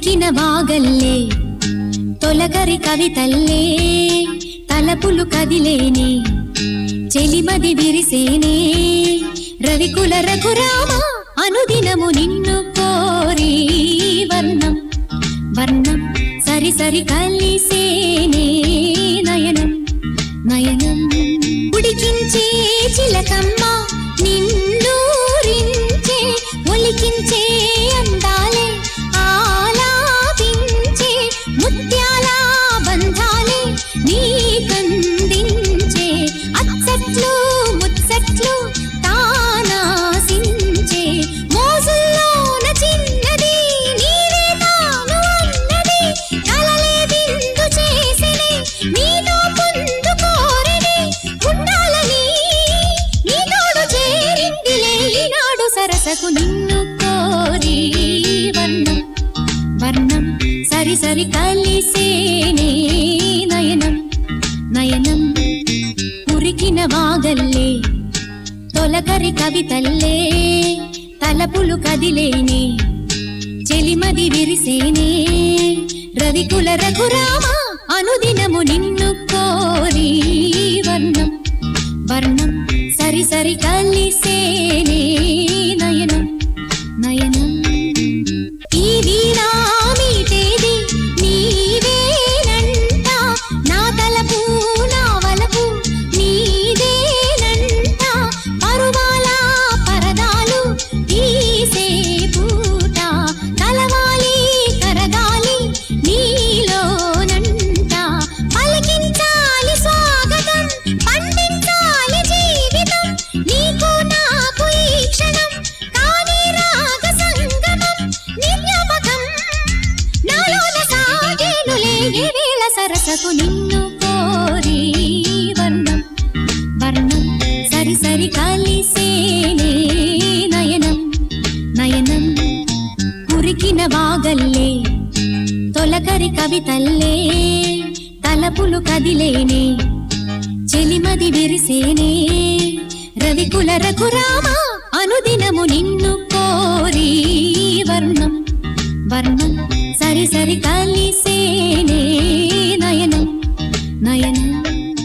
ఉరికిన వాగల్లే తొలకరి కవితల్లే తలపులు కదిలేనే చెలిమది విరిసేనే రవికుల రఘురామ అనుదినము నిన్ను కోరి వర్ణం వర్ణం సరి సరి కలిసేనే నయనం నయనం ఉడికించే చిలకమ్మ నిన్నూరించే ఒలికించే అందాలే ఆలాపించే ముత్యాల బంధాలే నీకందించే అచ్చట్లు ముచ్చట్లు తానాసించే మోజుల్లోన చిన్నది నీవే తాను అన్నది కలలే విందు చేసినే నీతో పొందు కోరినే ఉండాలని నీ తోడు చేరిందిలే ఈనాడు సరసకు నిన్ను కోరి వర్ణం వర్ణం సరి సరి కలిసేనే నయనం నయనం ఉరికిన వాగల్లే తొలకరి కవితల్లే తలపులు కదిలేనే చెలిమది విరిసేనే రవికుల రఘురామ అనుదినము నిన్ను కోరి వర్ణం వర్ణం సరి సరి కలిసేనే నయనం నయనం ఈ వీణా మీటేది నీవేనంట నా తలపు నా వలపు నీదేనంట పరువాల పరదాలు తీసే పూట కలవాలి కరగాలి నీలోనంట పలికించాలి స్వాగతం పండించాలి జీవితం నీకు నాకు ఈ క్షణం కానీ రాగ సంగమం నిర్యమకం నాలోన సాగేనులే ఈ వేళ సరసకు నిన్ను కోరి వర్ణం వర్ణం సరి సరి కలిసేనే నయనం నయనం ఉరికిన వాగల్లే తొలకరి కవితల్లే తలపులు కదిలేనే చెలిమది విరిసేనే రవికుల రఘురామ అనుదినము నిన్ను కోరి వర్ణం వర్ణం సరి సరి కలిసేనే